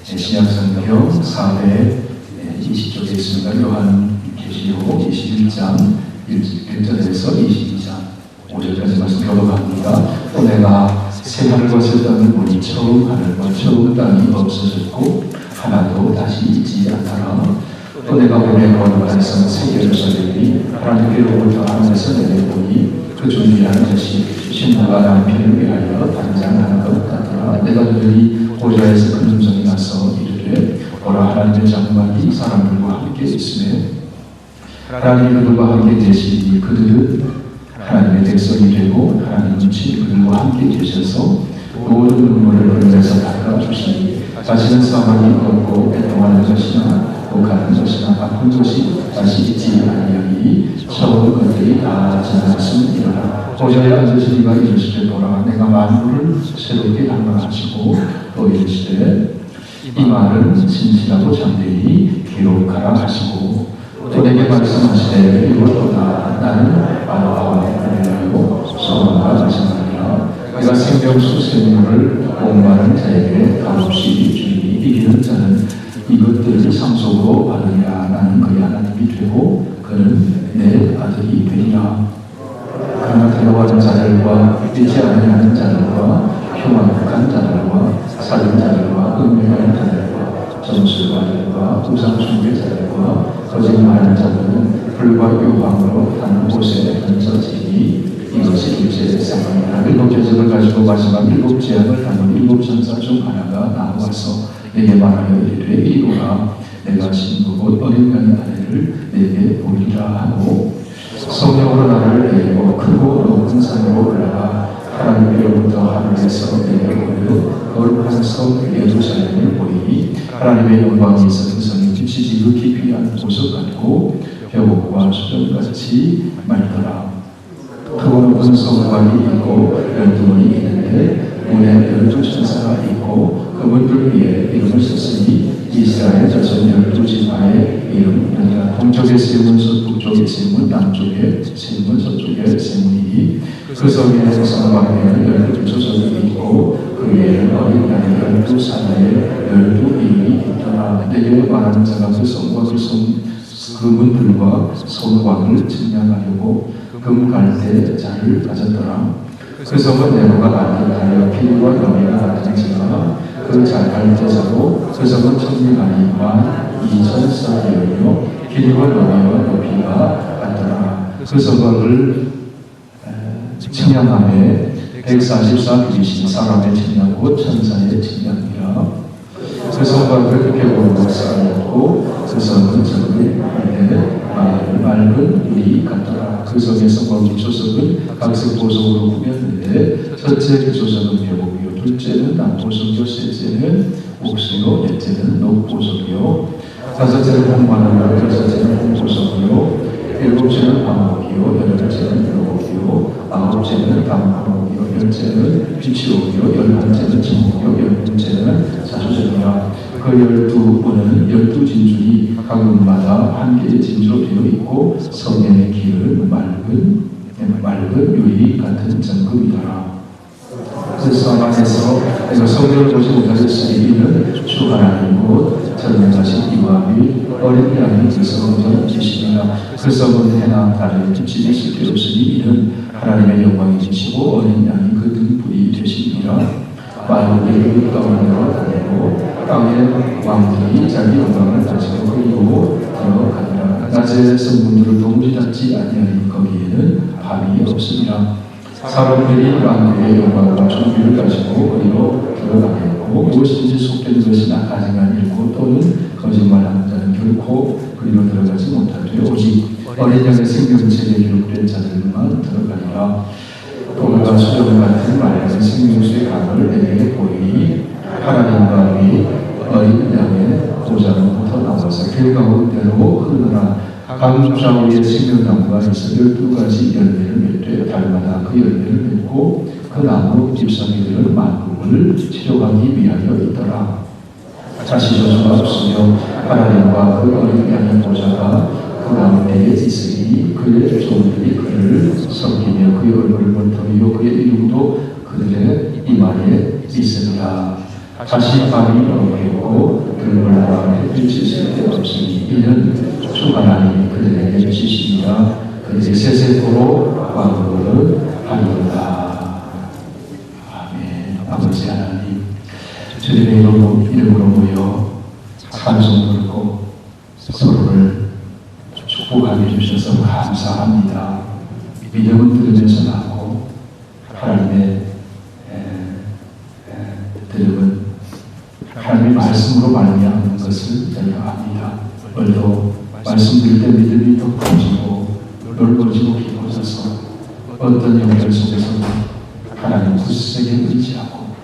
신약성경 420쪽에 있습니다. 요한계시록 21장 1절에서 22장 5절까지 말씀 교독합니다. 또 내가 새 하늘과 새 땅을 보니 처음 하늘과 처음 땅이 없어졌고 하나도 다시 있지 않더라. 또 내가 보내 거룩한 새 예루살렘이 하나님께로부터 하늘에서 내려보니 그 준비한 것이 신부가 남편을 위하여 단장하는 것 같더라. 내가 들으니 보좌에서 큰 음성이 나서 이르되 보라 하나님의 장막이 사람들과 함께 있으며 하나님이 그들과 함께 계시니 그들은 하나님의 백성이 되고 하나님은 친히 그들과 함께 계셔서 모든 눈물을 흘려서 닦아주시니 다시는 사망이 없고 애통하는 것이나 독하는 것이나 아픈 것이 다시 있지 아니하니 처음 것들이 다 지나갔음이라. 보좌에 앉으신 이가 이르시되 보라 내가 만물을 새롭게 한번하시고 또 이르시되 이 말은 진실하고 참되니 기록하라 하시고 또 내게 말씀하시되 이것보다 나는 알아와 하고 소원과 마찬가지라. 내가 생명수 생명을 목마른 자에게 값없이 주니 이기는 자는 이것들을 상속으로 받으리라. 나는 그의 하나님이 되고 그는 내 아들이 되리라. 그러나 두려워하는 자들과 믿지 않는 자들과 흉악한 자들과 살인자들과 음행하는 자들과 점술가들과 우상숭배 자들과 거짓말하는 자들은 불과 유황으로 다른 곳에 던져지니 이것이 일제의 상황이라. 일곱 계절을 가지고 마지막 일곱 재앙을 담은 일곱 천사 중 하나가 나와서 내게 말하여 이르되 이리 오라. 내가 신부 곧 어린 양의 아내를 내게 보리라 하고 성령으로 나를 데리고 크고 높은 산으로 올라가 하나님께로부터 하늘에서 내려오는 거룩한 성 예루살렘을 보이니 하나님의 영광이 있어서 성이 빛이 지극히 귀한 보석 같고 벼옥과 수정같이 맑더라. 크고 높은 성곽이 있고 12문이 있는데 문에 12천사가 있고 그분들 위에 이름을 썼으니 이스라엘 자손 12지파의 이름이니라. 동쪽에 세 문, 북쪽에 세 문, 남쪽에 세 문, 서쪽에 세 문이니 그 성에는 성곽에는 12조석이 있고 그 위에는 어린 양의 12사자의 12인이 있더라. 내게 말하는 자가 그 성과 그 문들과 성곽을 측량하려고 금갈대 자를 가졌더라. 그 성은 네로가 만들하여 필과 너미가 같은 지가 그 갈대자로 그 성은 천리만이 12,000쌍이며 길이와 너미와 높이가 같더라. 그 성곽을 측량함에 144규빗이 사람의 측량 곧 천사의 측량이라. 그 성곽을 벽으로 쌓았고 그 성은 저기 맑은 유리 같더라. 그 성의 성곽 조석은 각색 보석으로 꾸몄는데 첫째 조석은 벼곡이요 둘째는 남보석이요 셋째는 옥수요 넷째는 녹보석이요 다섯째는 홍마늘이요 여섯째는 홍보석이요 일곱째는 방목이요 여덟째는 벼곡이요 아홉째는 담목이요 열째는 비치옥이요 열한째는 청옥이요 열둘째는 자주전이라. 그 12문은 12진줄이 각 문마다 한 개의 진주로 되어 있고 성의 길은 맑은 유리 같은 정금이더라. 그 성 안에서 내가 성령을 보지 못하였으니 이는 주 하나님 곧 전능하신 이와 및 어린 양이 그 성전 지시니라. 그 성은 해나 달의 빛이 있을 데 없으니 이는 하나님의 영광이 지시고 어린 양이 그 등불이 되시니라. 만물이 가운데로 다니고 땅의 왕들이 자기 영광을 가지고 그리고 들어가니라. 낮에 성문들을 동시 닫지 아니하니 거기에는 밤이 없으니라. 사람들이 왕들의 영광과 존귀를 가지고 그리로 들어가겠고 무엇인지 속된 것이나 가증한 일고 또는 거짓말하는 자는 결코 그리로 들어가지 못하되 오직 어린 양의 생명책에 기록된 자들만 들어가니라. 돌과 수정 같은 맑은 생명수의 강을 내게 보이니 하나님과 및 어린 양의 보좌로부터 나와서 길 가운데로 흐르노라. 강 좌우에 생명나무가 있어 12가지 열매를 맺되 달마다 그 열매를 맺고 그 나무 잎사귀들은 만국을 치료하기 위하여 있더라. 자시조소가 없으며 하나님과 그 어린 양의 보좌가 그 가운데에 있으니 그의 종들이 그를 섬기며 그의 얼굴을 볼터리요 그의 이름도 그들의 이마에 있으리라. 다시 밤이 오겠고 그를 나라 햇빛이 쓸데 없으니 이는 주 하나님이 그들에게 주시니라. 그들이 세세토록 왕국을 하리로다. 아멘. 아버지 하나님, 주님의 이름으로 모여 찬송 부르고 서로를 축복하게 해주셔서 감사합니다. 믿음은 들으면서 나고 하나님의 들음은 하나님의 말씀으로 말미암는 것을 열려합니다. 오늘도 말씀 들을 때 믿음이 더 커지고 넓어지고 깊어져서 어떤 연결 속에서도 하나님 굳세게 의지하고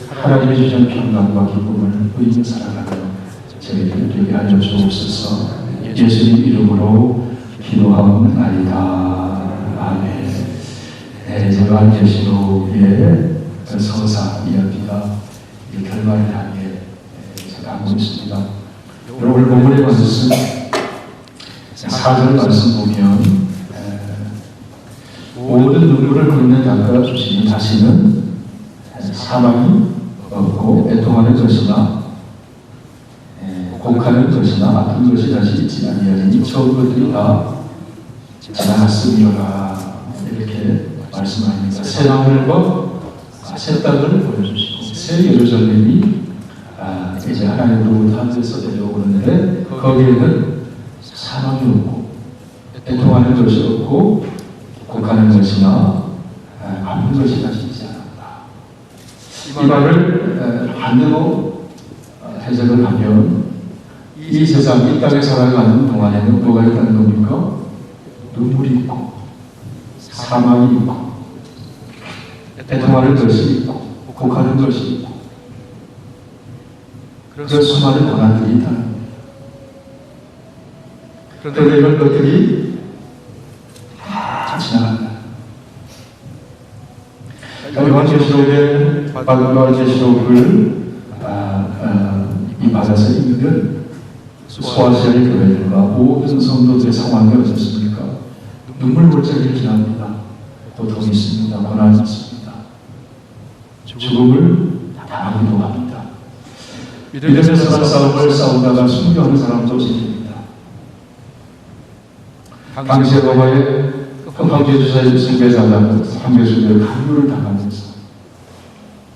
하나님의 주신 평강과 기쁨을 의미 살아가며 저희들 되게 하여 주옵소서. 예수님 이름으로 기도하옵나이다. 아멘. 네, 요한계시록의 서사 이야기가 결말을 향해 가고 있습니다. 오늘 본문의 말씀 4절 말씀 보면 모든 눈물을 긁는 작가가 주시니 다시는 사망이 없고 애통하는 것이나 곡하는 것이나 아픈 것이 다시 있지 아니하리니 처음 것들이 다 지나갔으리라. 이렇게 말씀합니다. 새 하늘과 새 땅을 보여주시고 새 예루살렘이 이제 하나님으로부터 하늘에서 내려오는데 거기에는 사망이 없고 애통하는 것이 없고 곡하는 것이나 아픈 것이 다시 있지 않았다. 이 말을 반대로 해석을 하면 이 세상, 이 땅에 살아가는 동안에는 뭐가 있다는 겁니까? 눈물이 있고 사망이 있고 애통하는 것이 있고 곡하는 것이 있고 그런 수많은 고난들이 있다는 겁니다. 그런데 이런 것들이 다 지나간다. 요한계시록의 요한계시록을 이 받아서 읽으면 소아시아의 교회들과 모든 성도들의 상황이 어떻습니까? 눈물 골짜기를 지납니다. 고통이 있습니다. 고난이 있습니다. 죽음을 당하기도 합니다. 믿음의 싸움을 싸우다가 순교하는 사람도 생깁니다. 당시에 로마의 황제주사의 숭배자가 황제주사의 강요를 당하면서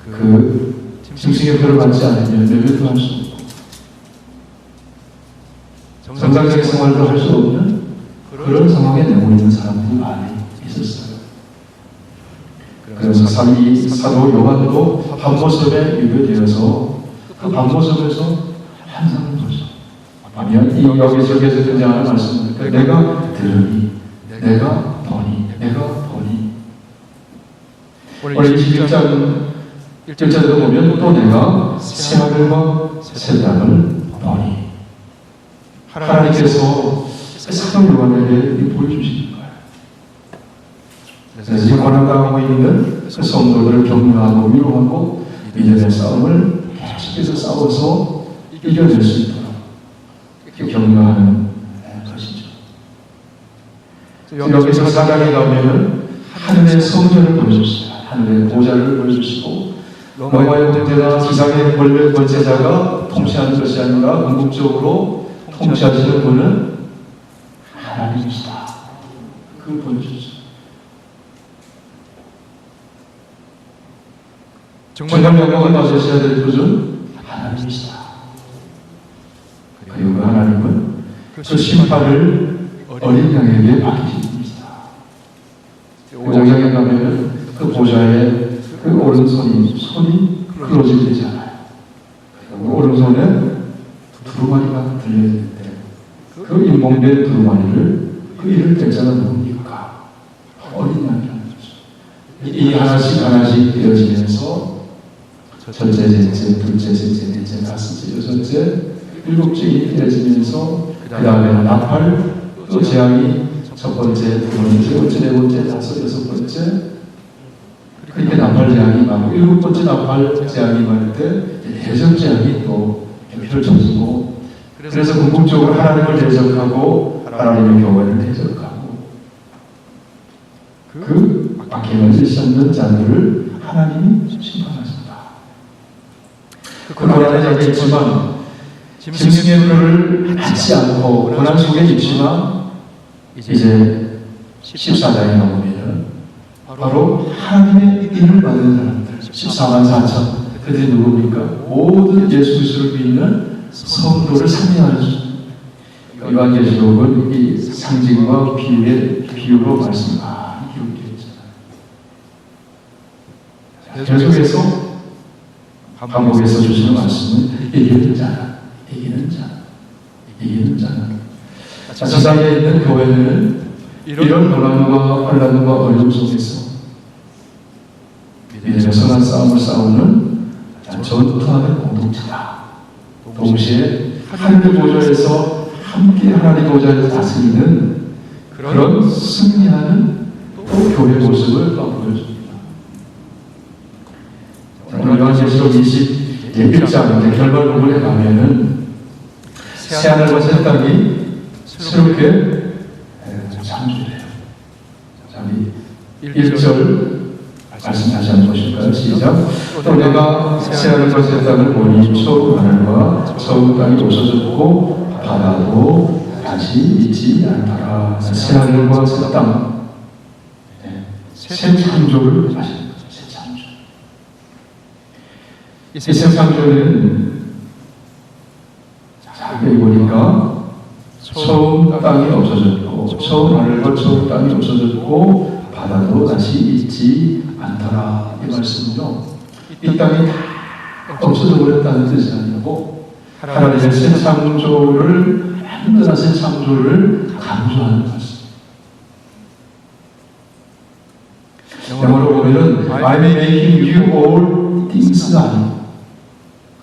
그 짐승의 표를 받지 않으면 내외도 할 수 없고 정상적인 생활도 할 수 없는 그런 상황에 내몰리는 사람들이 많이 있었어요. 그래서 사도 요한도 밤모습에 유배되어서 그 밤모습에서 환상을 보죠. 하면 이 여기서 등장하는 말씀은 내가 들으니, 내가 보니, 내가 보니. 오늘 21절도 보면 또 내가 새하늘과 새 땅을 보니. 하나님께서 사도 요한에게 보여주시는 거예요. 그래서 고난당하고 있는 그 성도들을 격려하고 위로하고 믿음의 싸움을 계속해서 싸워서 이겨낼 수 있도록 격려하는 것이죠. 여기서 사장에 가면 하늘의 성전을 보여주시고 하늘의 보좌를 보여주시고 로마의 군대나 지상의 권세자가 통치하는 것이 아니라 궁극적으로 통치하시는 분은 하나님이시다. 그걸 보여주죠. 정말 영광을 받으셔야 될 분은 하나님이시다. 그리고 그 하나님은 그 심판을 어린 양에게 맡기신 분이시다. 5장에 가면 그 보좌에 그 오른손이 클로징 되지 않아요. 그 오른손에 두루마리가 들려있는데 그 인봉된 두루마리를 그 이를 뗄자는 누굽니까? 어린 양이라는 거죠. 이 하나씩 하나씩 되어지면서 첫째, 셋째, 둘째, 셋째, 넷째, 다섯째, 여섯째, 일곱째이 되어지면서 그 다음에는 나팔, 또 재앙이 첫 번째, 두 번째, 세 번째, 네 번째, 다섯, 여섯 번째 그렇게 나팔 재앙이 임하고 일곱 번째 나팔 재앙이 임할 때 대전 재앙이 또 펼쳐지고 그래서 궁극적으로 하나님을 대적하고 하나님의 교회를 대적하고 그 악행을 일삼는 자들을 하나님이 심판하신다. 그 고난의 자리에 있지만 짐승의 뼈를 받지 않고 고난 속에 있지만 이제 14장에 나오면 바로 하나님의 인을 받는 사람들 14만 4천 그들이 누굽니까? 모든 예수 그리스도를 믿는 성도를 상징하는 요한계시록은 이 상징과 비유로 말씀 많이 기록되어 있잖아요. 계속해서 반복해서 주시는 말씀은 이기는 자는 세상에 있는 교회는 이런 고난과 환난과 어려움 속에서 믿음의 선한 싸움을 싸우는 전투하는 공동체다. 동시에 하나님의 보좌에서 함께 하나님의 보좌에서 다스리는 그런 승리하는 또 교회 모습을 보여줍니다. 오늘 요한계시록 21장 결말 부분에 가면은 새하늘과 새 땅이 새롭게 창조돼요. 자, 1절 말씀 다시 한번 보실까요? 시작. 또 내가 새하늘과 새 땅을 보니 처음 하늘과 처음 땅이 없어졌고 바다도 다시 있지 않더라. 새하늘과 새 땅, 새 창조를 하시는 거죠. 새 창조. 이 새 창조는 여기 보니까 처음 땅이 없어졌고 처음 하늘과 처음 땅이 없어졌고 바다도 다시 있지 않더라. 이 말씀은요, 이 땅이 다 없어져 버렸다는 뜻이 아니고 하나님의 새 창조를, 완전한 새 창조를 강조하는 말씀. 영어로 보면은 I'm making new all things가 아니고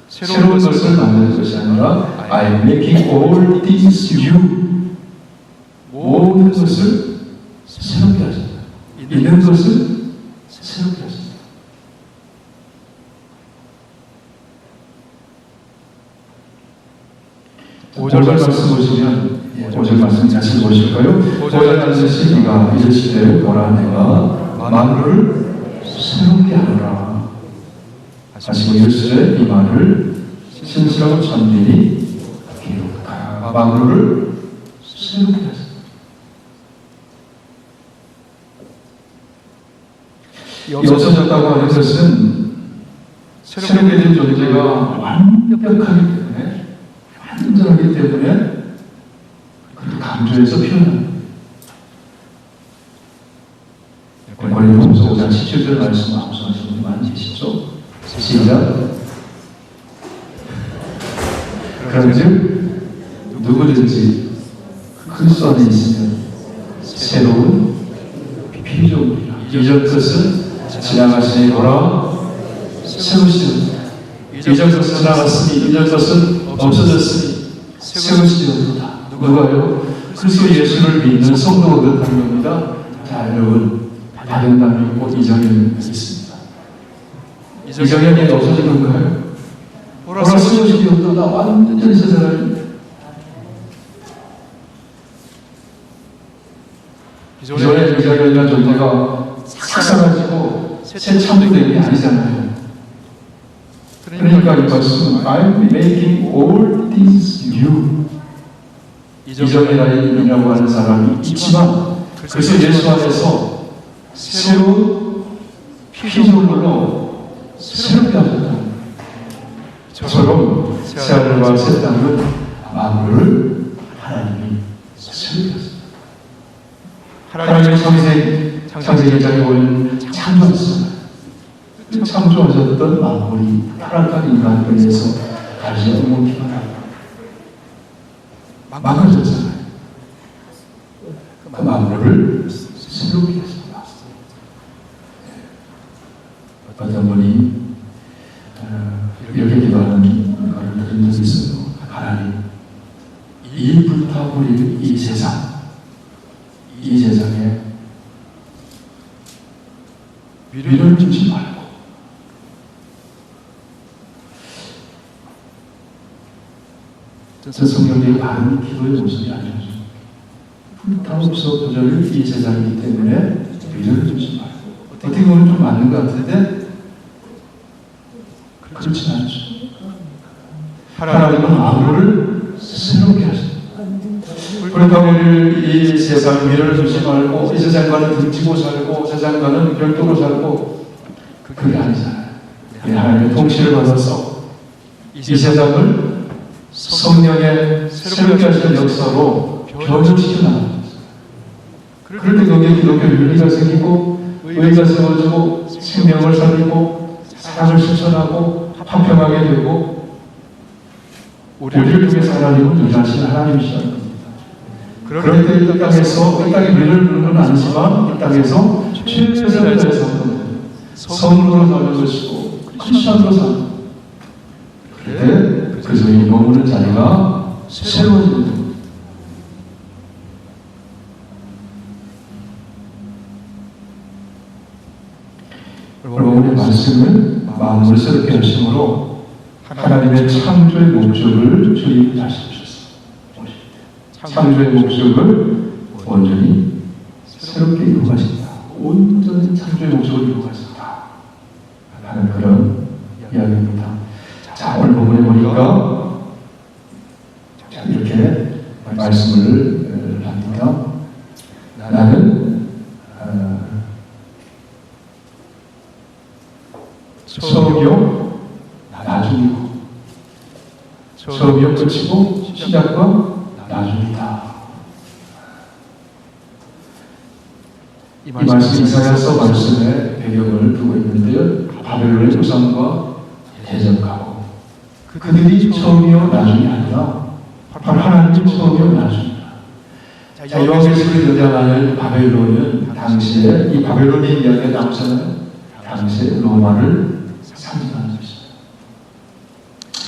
새로운 것을 만드는 것이 아니라 I'm making all things new. 모든 것을 새롭게 하신다. 있는 것을 새롭게 하신다. 5절 말씀 보시면 5절 말씀 다시 보실까요? 5절 말씀이 네가 이르시되 보라 내가 만물을 새롭게 하노라. 다시 이르시되 이 말을 신실하고 천민이 기록하라. 만물을 새롭게 하신다. 이 없어졌다고 하는 것은 새롭게 된 존재가 완벽하기 때문에, 완전하기 때문에 그렇게 강조해서 표현합니다. 고린도후서 5장 17절 말씀 암송하시는 분이 많이 계시죠? 시작. 그런즉 누구든지 그리스도 안에 있으면 새로운 피조물이라. 이전 것은 지나가시니 보라 새것이 이전 것은 지나갔으니 이전 것은 없어졌으니 새것이 되었다. 누가요? 그리스도 예수를 믿는 성도들 하는 겁니다. 자, 여러분, 다른다면 있고 이정현이 있습니다. 이정현이 없어진 건가요? 보라 새것이 되었다. 나 완전히 새 사람입니다. 기존의 이정현이라는 존재가 싹 사라지고 새 창조된 게 아니잖아요. 그러니까 이 말씀은 I'm making all things new. 이전에 나이라고 하는 사람이 있지만 그래서 예수 안에서 새로운 피조물로 새롭게 하셨다. 저처럼 새하늘과 새 땅은 만물을 하나님이 새롭게 하셨다. 하나님의 창세기 1장에 보면 창조하셨어요. 창조하셨던 만물이 타락한 인간에 의해서 다시 엉망이가 망가졌잖아요. 그 만물을 새롭게 하셨다. 어떤 분이 이렇게 기도하는 것을 들은 적이 있어요. 하나님, 이 불타버릴 이 세상에 위를 주지 말고 저 성경의 바른 기도의 모습이 아니죠. 불타없어 도저히 이 세상이기 때문에 위를 주지 말고. 어떻게 보면 좀 맞는 것 같은데 그렇진 않죠. 하나님은 만물을 새롭게 하십니다. 그러니까 우리를 이 세상 미래를 두지 말고 이 세상과는 등지고 살고 세상과는 별도로 살고 그게 아니잖아요. 하나님의 통치를 받아서 이 세상을 성령의 새롭게 하시는 역사로 변화시켜 나갑니다. 그럴 때 거기에 기독교 윤리가 생기고 의가 세워지고 생명을 살리고 사랑을 실천하고 화평하게 되고 우리를 통해서 하나님은 일하시는 하나님이시라는 겁니다. 그럴 때 이 땅에서 이 땅에 우리를 부르는 건 아니지만 이 땅에서 최선을 다해서 성으로 사는 것이고 크리스천으로 사는 그때 그 소위 머무는 자리가 새로워지는 겁니다. 여러분의 말씀은 마음을 새롭게 하심으로 하나님의 창조의 목적을 주님 하시옵소서. 창조의 목적을 온전히 새롭게 이루어가신다. 온전히 창조의 목적을 이루어가신다. 하는 그런 이야기입니다. 자, 오늘 본문에 보니까 이렇게 말씀을 합니다. 나는 처음이요 나중이고 처음이요 끝이고 시작과 나중이다. 이 말씀 이사야서 말씀의 배경을 두고 있는데요. 바벨론의 조상과 대적하고 그들이 처음이요 나중이 아니라 바로 하나님 처음이요 나중이다. 자, 요한계시록에 등장하는 바벨론은 당시에 이 바벨론의 이야기가 나오잖아요. 당시에 로마를 상징하는 것입니다.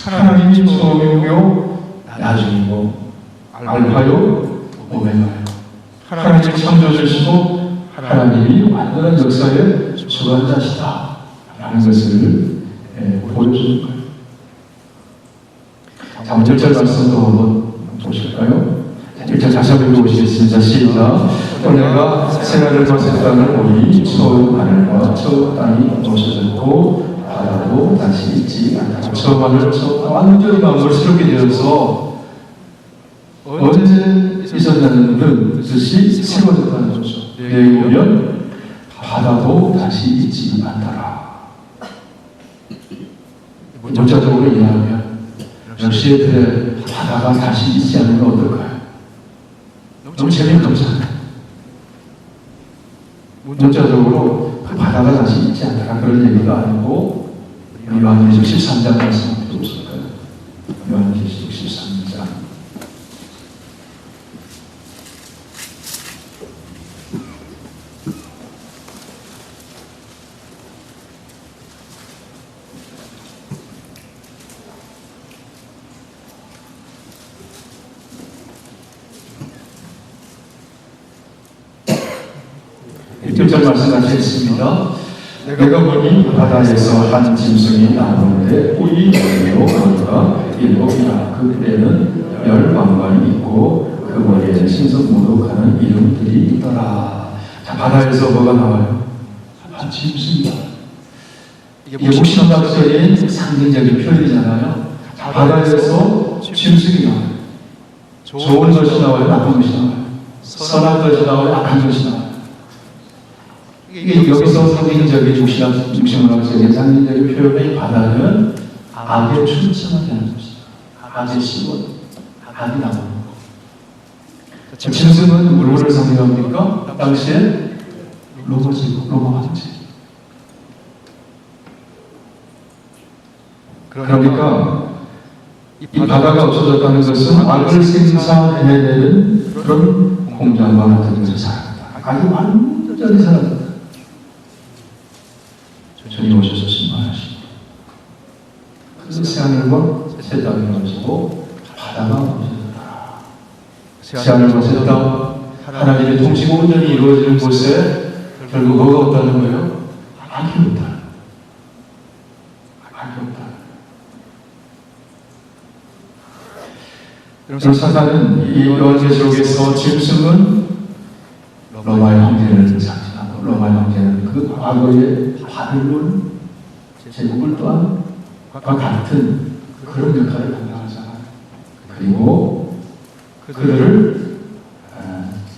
하나님이 처음이요 나중이고 알파요 오메가요. 하나님이 창조주시고 하나님이 완전한 역사의 주관자시다 라는 것을 보여주는 거예요. 자, 1절 말씀도 한번 보실까요? 1절 다시 한번 읽어보시겠습니다. 시작. 또 내가 새하늘 새 땅을 보니 처음 하늘과 처음 땅이 없어졌고 바다도 다시 있지 않다. 처음 하늘 처음 완전히 만물이 새롭게 되어서 언제 있었냐는 뜻이 새로워졌다는 거죠. 내일 오면 바다도 다시 있지 않더라. 문자적으로 이해하면 역시 그래 바다가 다시 있지 않으면 어떨까요? 너무 재미가 없잖아요. 문자적으로 그 바다가 다시 있지 않더라 그런 얘기가 아니고 요한계시록 13장 말씀 한번 보실까요? 요한계시록 13장 1절 말씀 같이 읽습니다. 내가 보니 바다에서 한 짐승이 나오는데 뿔이 7개로 머리가 7이라. 그 뿔에는 10왕관이 있고 그 머리에 신성모독하는 이름들이 있더라. 자, 바다에서 뭐가 나와요? 한 짐승이다. 이게 목신학적인 상징적인 표현이잖아요. 바다에서 짐승이 나와요. 좋은 것이 나와요, 나쁜 것이 나와요. 선한 것이 나와요, 악한 것이 나와요. 이게 여기서 상징적인 중심문학적인 상징적인 표현의 바다는 악의 출처가 되는 것이다. 악의 시원, 악이 나오는 것. 짐승은 무엇을 상징합니까? 당시에 로마 황제. 그러니까 이 바다가 없어졌다는 것은 악을 생산해내는 그런 공장과 같은 것을 사랑한다. 악이 완전히 사라졌다. 주님 오셔서 심판하시고 그래서 새하늘과 새 땅이 없어지고 바다가 없어졌다. 새하늘과 새 땅, 하나님의 통치가 온전히 이루어지는 곳에 결국 뭐가 없다는 거예요? 악이 없다. 악이 없다. 그래서 사단은 이 요한계시록에서 짐승은 로마의 황제를 상징하고 로마의 황제는 그 과거의 바벨론 제국을 또한 같은 그런 역할을 담당하잖아요. 그리고 그들을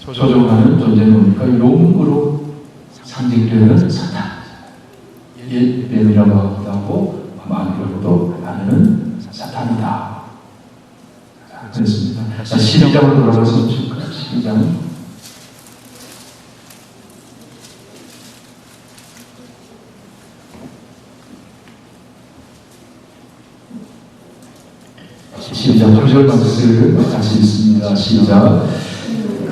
조종하는 존재는 뭡니까? 용으로 상징되는 사탄. 옛 뱀이라고 하기도 하고 마귀라고도 하는 사탄이다. 그렇습니다. 자, 12장으로 돌아가서 보실까요? 12장. 12장 8절 말씀을 같이 읽습니다. 시작.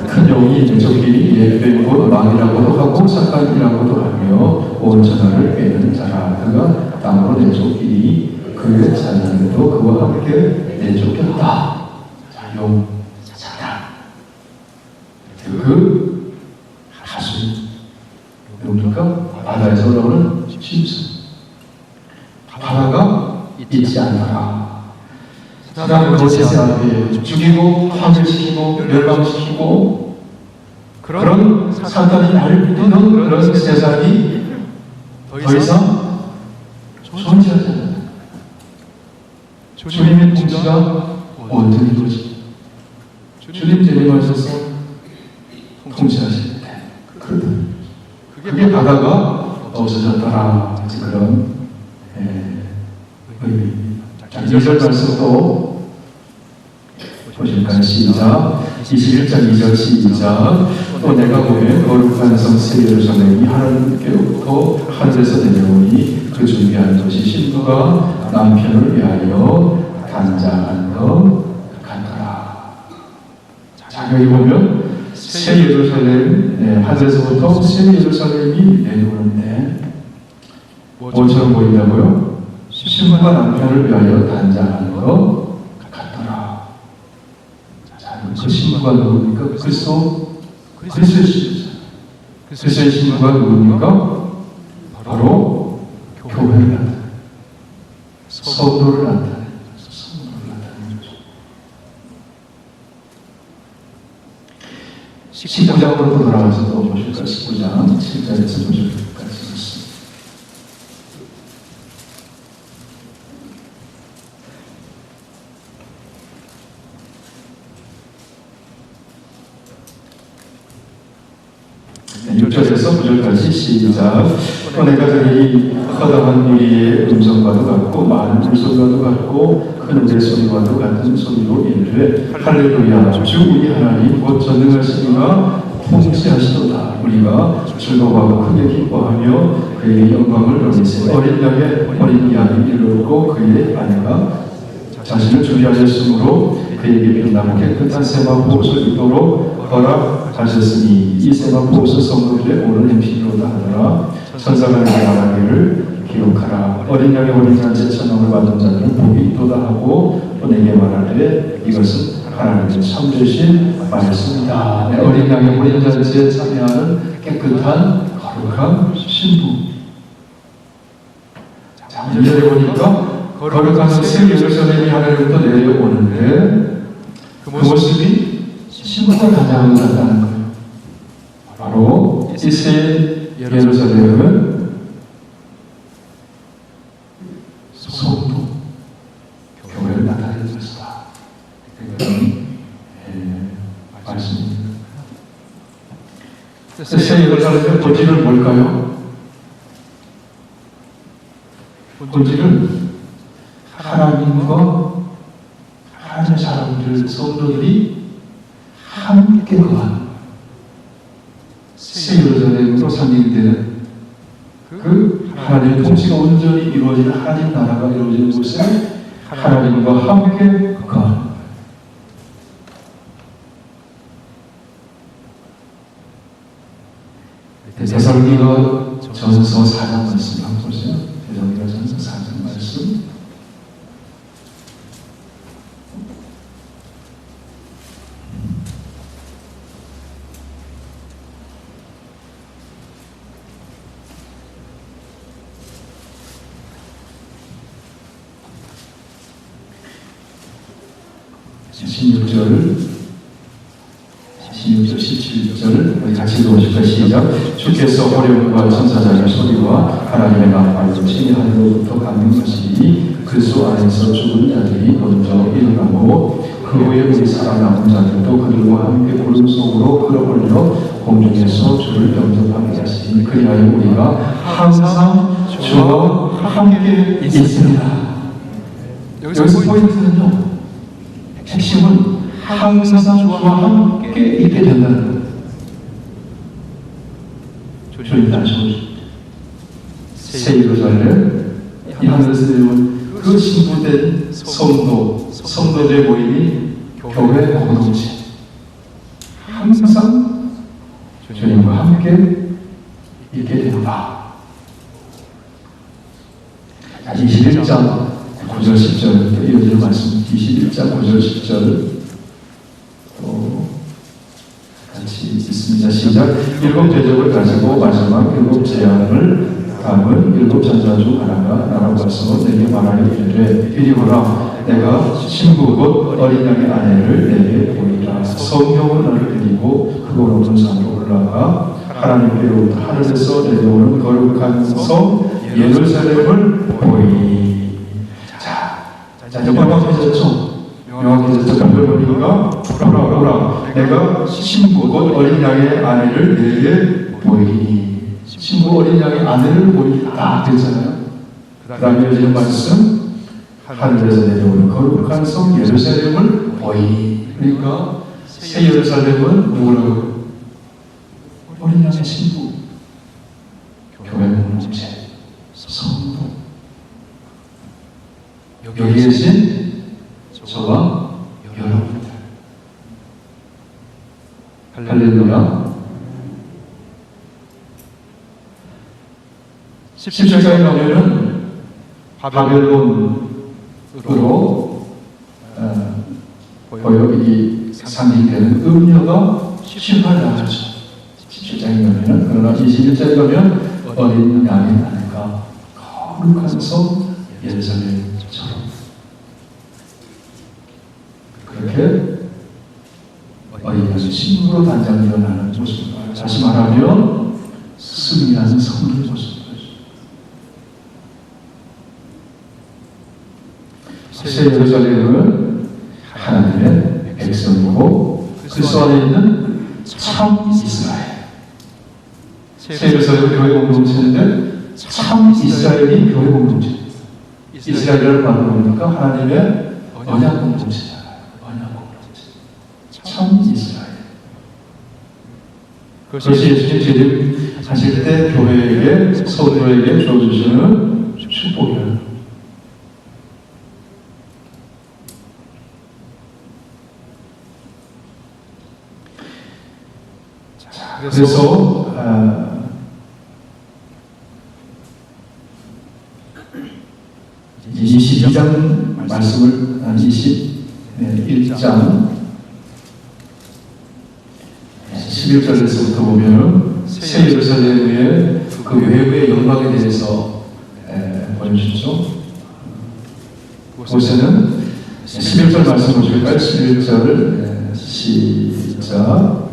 큰 용이 왼쪽이 옛뱀이고 마귀라고도 하고 사탄이라고도 하며 온 천하를 꿰는 자라. 그가 땅으로 내쫓기니 그의 자녀들도 그와 함께 내쫓겼다. 자, 용, 사탄. 그 하수 뭡니까? 바다에서 올라오는 짐승. 바다가 있지 않더라. 사단은 거짓의 아비에 죽이고 파멸시키고 멸망시키고 그런 사단이 나를 믿는 그런 세상이 더 이상 존재하지 않는다. 주님의 통치가 온전히 이루어집니다. 주님 재림하셔서 통치하실 때 그게 바다가 없어졌더라. 그런 의미입니다. 자, 2절 말씀도 보실까요? 시작. 21장 2절 시작. 또 내가 보면 거룩한 성 새 예루살렘이 하늘께로부터 하늘에서 내려오니 그 준비한 것이 신부가 남편을 위하여 단장한 것 같더라. 자, 여기 보면 새 예루살렘, 하늘에서부터 새 예루살렘이 내려오는데 뭐처럼 보인다고요? 신부가 남편을 위하여 단장한 것 같더라. 자, 그 신부가 누굽니까? 그리스도의 신부잖아요. 그리스도의 신부가 누굽니까? 바로 교회를 나타내는, 성도를 나타내는 거죠. 19장으로 돌아가서 또 보실까요? 19장 7절에서 9절까지 있습니다. 네, 6절에서 9절까지 시작. 또 내가 들으니 허다한 무리의 음성과도 같고 많은 물소리와도 같고 큰 우레소리와도 같은 소리로 이르되 할렐루야 주 우리 하나님 곧 전능하시니가 통치하시도다. 우리가 즐거워하고 크게 기뻐하며 그에게 영광을 돌리세. 어린 양의 어린 양이 이르고 그의 아내가 자신을 준비하셨으므로 그에게 빛나고 깨끗한 세마 보옷을 입도록 허락하셨으니 이 세마 보옷은 성도들의 오는 행실로다 하더라. 천사가 내게 말하기를 기록하라. 어린 양의 어린 잔치에 천왕을 받은 자들은 복이 있도다 하고 또 내게 말하되 이것은 하나님의 참되신 말씀이다. 네, 어린 양의 어린 잔치에 참여하는 깨끗한 거룩한 신부. 자, 1절에 보니까 거룩한 새 예루살렘이 하늘로부터 내려오는데 그 모습이 신부가 단장한 것 같다는 거예요. 바로 이 새 예루살렘은 성도, 교회를 나타내는 것이다. 그런 말씀입니다. 새 예루살렘의 본질은 뭘까요? 본질은 하나님과 하나님의 사람들, 성도들이 함께 거하는 새 예루살렘으로 상징되는 그 하나님의 통치가 온전히 이루어지는 하나님 나라가 이루어지는 곳에 하나님과 함께 거하는 거예요. 데살로니가 전서 4장 말씀 한번 보세요. 데살로니가 전서 4장 말씀. (16절) 17절을 우리 같이 읽어보실까요? 시작. 주께서 어려움과 천사장의 소리와 하나님의 나팔로 친히 하늘로부터 가는 것이니 그리스도 안에서 죽은 자들이 먼저 일어나고 그 후에 우리 살아남은 자들도 그들과 함께 구름 속으로 끌어올려 공중에서 주를 영접하게 하시니 그리하여 우리가 항상 주와 함께 있습니다. 여기서 포인트는요, 핵심은 항상 주와 함께 있게 된다는 거예요. 주님 다시 새 예루살렘, 이 하늘에서 내려온 그 신부된 성도들의 모임이 교회 공동체. 항상 주님과 함께 있게 된다. 21장 9절 10절 이어지는 말씀, 21장 9절 10절 같이 있습니다. 시작. 7 대접을 가지고 마지막 7 재앙을 담은 7 천사 중 하나가 나라고 와서 내게 말하여 이르되 이리 오라. 내가 신부 곧 어린 양의 아내를 내게 보이라. 성령은 너를 데리고 그곳 높은 산으로 올라가 하나님께로부터 하늘에서 내려오는 거룩한 성 예루살렘을 보이니. 자, 명확해졌죠? 명확해졌죠? 별걸 보니까 오라. 내가 신부 곧 어린 양의 아내를 내게 보이니. 신부 어린 양의 아내를 보이다 그랬잖아요. 그 다음에 이어지는 말씀, 하늘에서 내려오는 거룩한 성 예루살렘을 보이니. 그러니까 새 예루살렘은 누구라고요? 어린 양의 신부, 교회 공동체, 성도. 여기 계신 저와 여러분들. 할렐루야. 17장에 가면은 바벨론으로 보여이 상징되는 음녀가 심판당하죠. 17장에 가면은. 그러나 21장에 가면 어린 양의 아내가 거룩한 성 예루살렘처럼 그렇게 어린 양의 신부로 단장이 일어나는 모습. 다시 말하면 승리하는 성도의 모습. 새 예루살렘은 하나님의 백성이고 그리스도 안에 있는 참 이스라엘. 새 예루살렘 교회 공동체인데 참 이스라엘이 교회 공동체. 이스라엘을 만들어보니까 하나님의 언약 공동체잖아요. 언약 공동체. 참 이스라엘. 그것이 예수님 재림하실 때 교회에게, 성도에게 주어주시는 축복이에요. 그래서 22장 말씀을 21장 11절에서부터 보면 새 예루살렘의 그 외부의 영광에 대해서 보여주죠. 그곳에는 11절 말씀 보실까요? 11절 시작.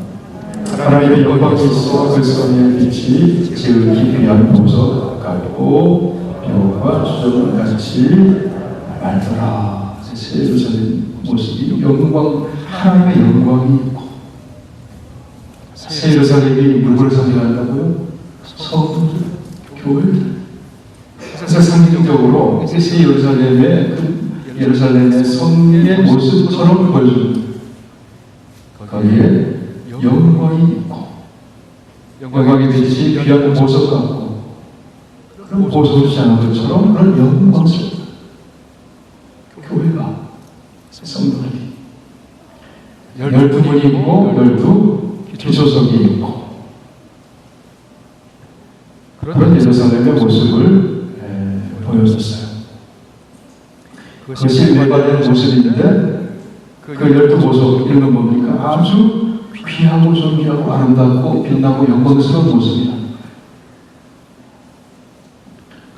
하나님의 영광이 있어 그 성의 빛이 지극히 귀한 보석 같고 벼와 수정을 같이 맑더라. 새 예루살렘 모습이 영광, 하나님의 영광이 있고. 새 예루살렘이 누구를 상징한다고요? 성도들, 교회들. 그래서 상징적으로 새 예루살렘의 예루살렘의 성의 모습처럼 보여줍니다. 거기에 영광이 있고, 영광의 빛이 귀한 보석 같고, 그런 보석을 취하는 것처럼 그런 영광스러운 교회가, 성도들이 12분이 있고 12 기초석이 있고, 그런 예루살렘의 모습을 보여줬어요. 그것이 외관의 모습인데 그 12보석 이런 건 뭡니까? 아주 귀하고 존귀하고 아름답고 빛나고 영광스러운 모습이다.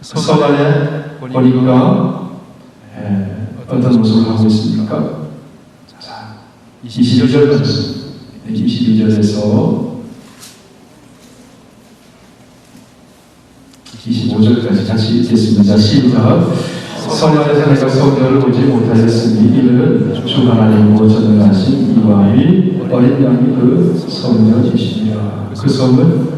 성 안에 보니까 어떤 모습을 하고 있습니까? 자, 22절 말씀. 22절에서 25절까지 같이 읽겠습니다. 시작. 성년에서 내가 성녀를 보지 못하였으니 이는 주 하나님으로 전능하신 이와의 어린 양이 그 성녀이시니라. 그 성은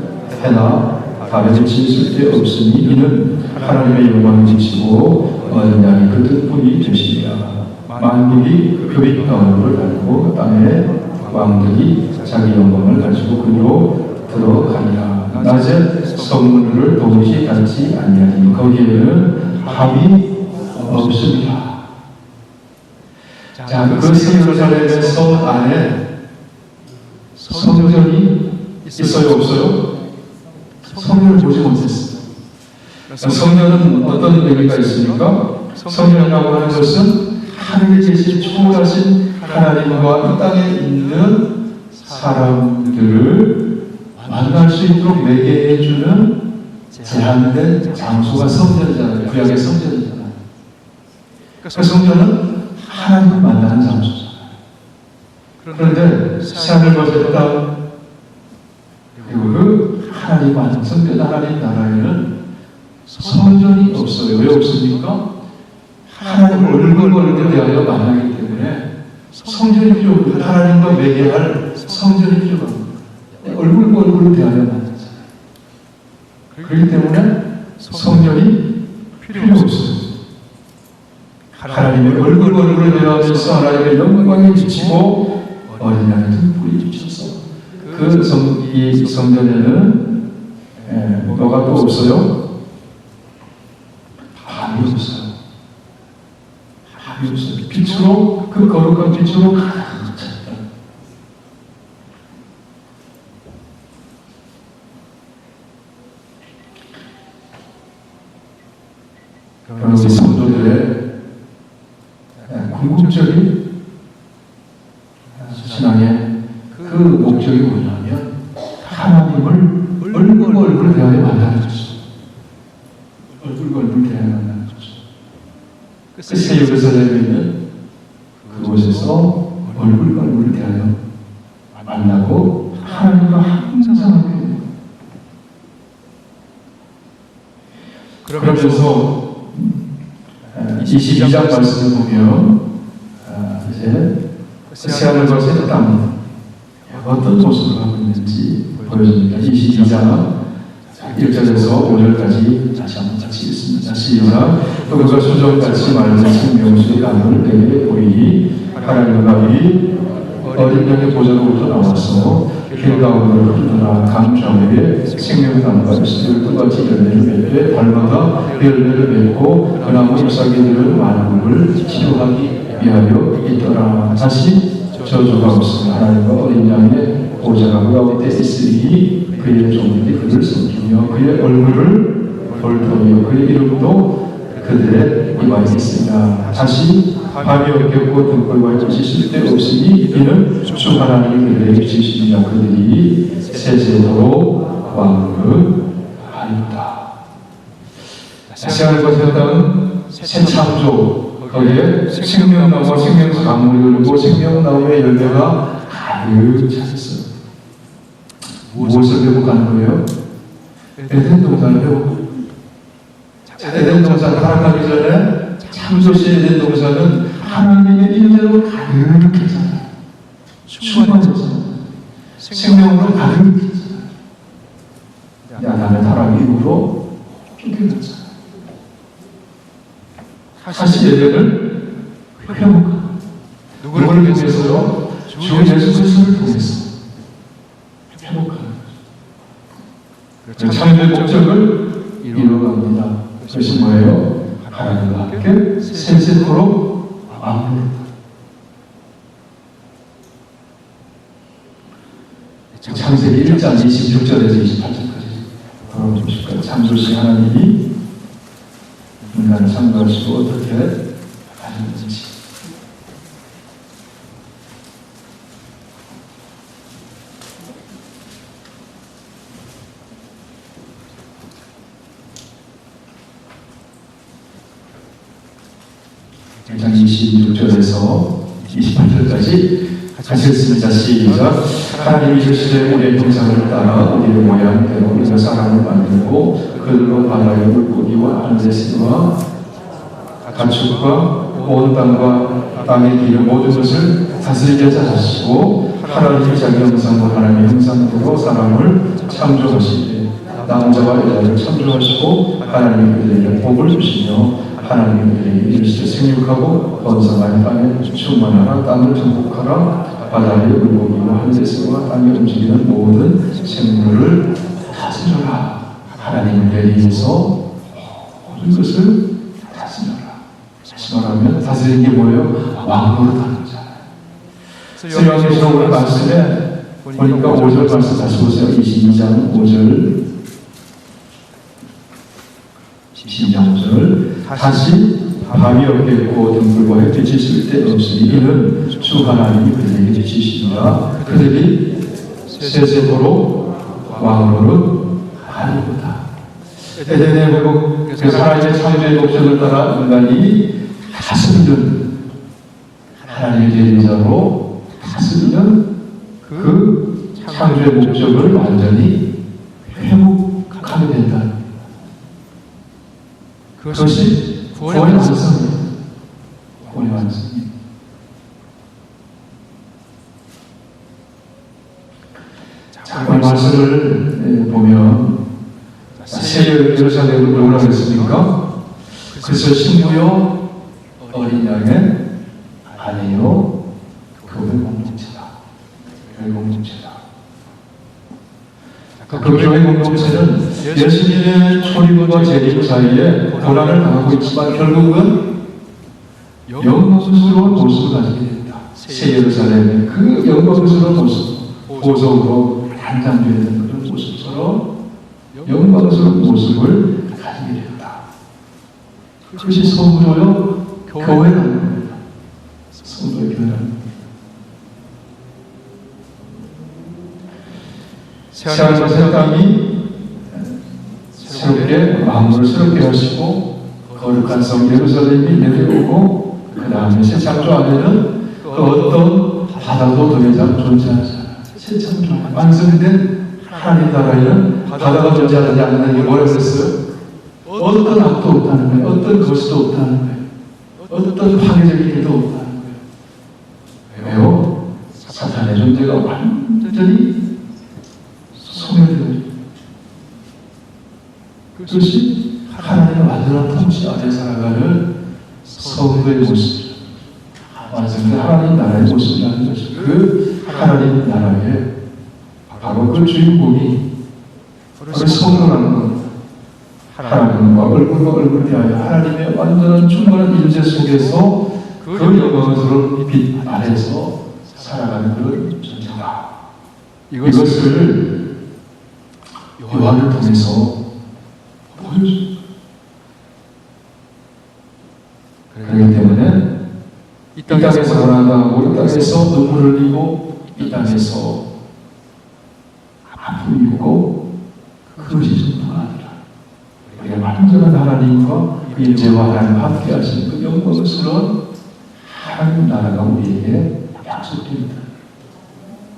해나 달에 지을 데 없으니 이는 하나님의 영광이시고 어린 양이 그 등불이 되시니라. 만국이 그의 영광을 알고 땅의 왕들이 자기 영광을 가지고 그리로 들어가니라. 낮에 성문을 동시에 닫지 아니하니 거기에는 밤이 없습니다. 자, 그 예루살렘의 성 안에 성전이 있어요, 없어요? 성전을 보지 못했어요. 성전은 어떤 의미가 있습니까? 성전이라고 하는 것은 하늘에 계신 초월하신 하나님과 이 땅에 있는 사람들을 만날 수 있도록 매개해주는 제한된 장소가 성전이잖아요. 구약의 성전이잖아요. 그 성전은 하나님을 만나는 장소잖아요. 그런데 새하늘 거제 땅 그리고 그 하나님 안에 성전 하나님 나라에는 성전이 없어요. 왜 없습니까? 하나님을 얼굴 대하여 만나기 때문에 성전이 필요 없고 하나님과 매개할 성전이 필요합니다. 얼굴 대하여 만나잖아요. 그렇기 때문에 성전이 필요 없어요. 하나님의 얼굴 대하면서 하나님의 영광에 비치고 어린 양의 등불이 비쳐서 이 성전에는 뭐가 또 없어요? 밤이 없어요. 밤이 없어요. 빛으로 그 거룩한 빛으로 가득 찼다. 그러나 우리 성도들의 궁극적인 신앙의 그 목적이 뭐냐면 하나님을 얼굴 대하여 만나는 거죠. 얼굴 대하여 만나는 거죠. 그 새 예루살렘에 있는 그곳에서 얼굴 대하여 만나고 하나님과 항상 하게 돼요. 그러면서 22장 말씀을 보면 이제 새하늘 거제 땅 어떤 모습을 하고 있는지 보여줍니다. 22장 1절에서 5절까지 다시 한번 같이 읽습니다. 시작. 또 그가 수정같이 맑은 생명수의 강을 내게 보이니 하나님과 이 어린 양의 보좌로부터 나와서 길 가운데로 흘러나 강 좌우에 생명나무가 있으며 끝같이 열매를 맺되 달마다 열매를 맺고 그 나무 잎사귀들은 만국을 치료하기 위하여 있더라. 다시 저주가 없으며 하나님과 어린 양의 보좌가 그 가운데 있으니 그의 종들이 그를 섬기며 그의 얼굴을 볼 터이요 그의 이름도 그들의 입안에 있으리라. 다시 밤이 없겠고 등불과 빛이 쓸데없으니 이는 주 하나님이 그들에게 비치시니라. 그들이 세세토록 왕릉하리로다. 새하늘 거제 땅은 새 창조, 거기에 생명나무와 생명수 강물이 흐르고 생명나무의 열매가 가득 찼어요. 무엇을 회복하는 거예요? 에덴 동산을 회복하는 거예요. 에덴 동산 타락하기 전에 창조시 에덴 동산은 하나님의 인내로 가득했잖아요. 충만했잖아요. 생명으로 가득했잖아요. 야단의 타락 이후로 쫓겨났잖아요. 다시 에덴을 회복하는 누구를 통해서요? 주 예수 그리스도를 통해서 회복하는 거죠. 창조의 목적을 이루어갑니다. 그것이 뭐예요? 하나님과 함께 세세토록 왕노릇. 창세기 1장 26절에서 28절까지 돌아보십시오. 창조시 하나님이 인간을 창조하시고 어떻게 하셨는지. 장 26절에서 28절까지 같이 읽습니다. 시작. 하나님이 이르시되 우리의 형상을 따라 우리의 모양대로 우리가 사람을 만들고 그들로 바다의 물고기와 하늘의 새와 가축과 온 땅과 땅의 기름 모든 것을 다스리게 하시고 하나님이 자기 형상과 하나님의 형상대로 사람을 창조하시되 남자와 여자를 창조하시고 하나님이 그들에게 복을 주시며 하나님이 그들에게 이르시되 생육하고 번성하여 땅에 충만하라 땅을 정복하라 바다의 물고기와 하늘에서와 땅에 움직이는 모든 생물을 다스려라. 하나님을 위해서 모든 것을 다스려라. 다시 말하면 다스리는 게 뭐예요? 왕노릇하는 거잖아요. 성경에서 오늘 말씀에 보니까 5절 말씀 다시 보세요. 22장 5절 22장 5절 다시 밤이 없겠고 등불과 햇빛이 있을 때 없으니 이는 주 하나님이 그들에게 지시니라. 그들이 세세토록 왕노릇 하리로다. 에덴의 회복, 하나님의 창조의 목적을 따라 인간이 다스리는 하나님의 대리자로 다스리는 그 창조의 목적을 완전히 회복하게 된다는 겁니다. 그것이 구원의 완성입니다. 구원의 완성입니다. 자, 그 말씀을 보면 새 예루살렘으로 올라갔습니까? 그래서 신부요 어린 양의 아니요 교회 공동체다. 교회 공동체다. 그 교회 공동체는 예수님의 초림과 재림 사이에 고난을 당하고 있지만 결국은 영광스러운 모습을 가지게 된다. 새 예루살렘의 그 영광스러운 모습, 보석으로 단장되어 있는 그런 모습처럼 영광스러운 모습을 가지게 된다. 그것이 성도요 교회라는 겁니다. 성도의 교회라는 겁니다. 새하늘과 새 땅이 새롭게 마음을 새롭게 하시고 거룩한 성 예루살렘이 내려오고 그 다음에 새 창조 안에는 그 어떤 바다도 더 이상 존재하지 않아요. 새 창조 완성된 하나님 나라에는 바다가 존재하지 않는 게 뭐라고 했어요? 어떤 악도 없다는 거예요. 어떤 것도 없다는 거예요. 어떤 파괴적인 일도 없다는 거예요. 왜요? 사탄의 존재가 완전히 소멸되어요. 그것이 하나님의 완전한 통치 아래 살아가는 성도의 모습, 완성된 하나님 나라의 모습이라는 것이 그 하나님 나라의 바로 그 주인공이 바로 성도라는 겁니다. 하나님과 얼굴과 얼굴 대하여 하나님의 완전한 충만한 임재 속에서 그 영광스러운 빛 아래서 살아가는 그런 존재다. 이것을 요한을 통해서 보여줍니다. 그렇기 때문에 이 땅에서 고난당하고 이 땅에서 눈물을 흘리고 이 땅에서 아픔이 있고 그것이 전부가 아니라 우리가 완전한 하나님과 임재와 하나님과 함께 하시는 그 영광스러운 하나님 나라가 우리에게 약속됩니다.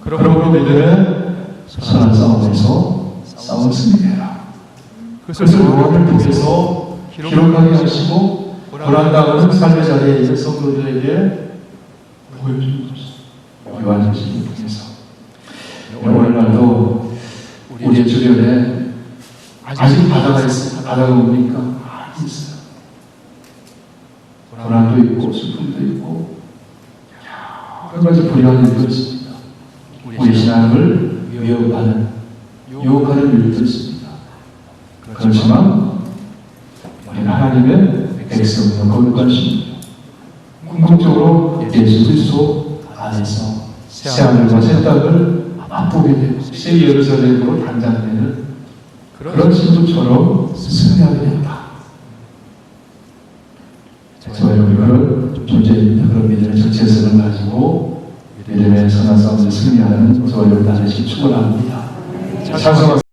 그러므로 우리들은 선한 싸움에서 싸움을 승리해라. 그것을 요한을 통해서 기록하게 하시고 고난당하는 삶의 자리에 있는 성도들에게 보여주는 것입니다. 요한계시를 통해서. 오늘날도 우리의 주변에 아직 바다가 있습니다. 바다가 뭡니까? 많이 있어요. 고난도 있고 슬픔도 있고 여러 가지 불의한 일도 있습니다. 우리 신앙을 위협하는 유혹하는 일도 있습니다. 그렇지만 우리는 하나님의 백성이요 거룩한 신입니다. 궁극적으로 예수 그리스도 안에서 새 하늘과 새 땅을 맛보게 되고 새 예루살렘으로 단장되는 그런 신부처럼 승리하게 된다. 저와 여러분 그런 존재입니다. 그런 믿음의 정체성을 가지고 믿음의 선한 싸움을 승리하는 저와 여러분 다시 축원합니다. 찬송합니다.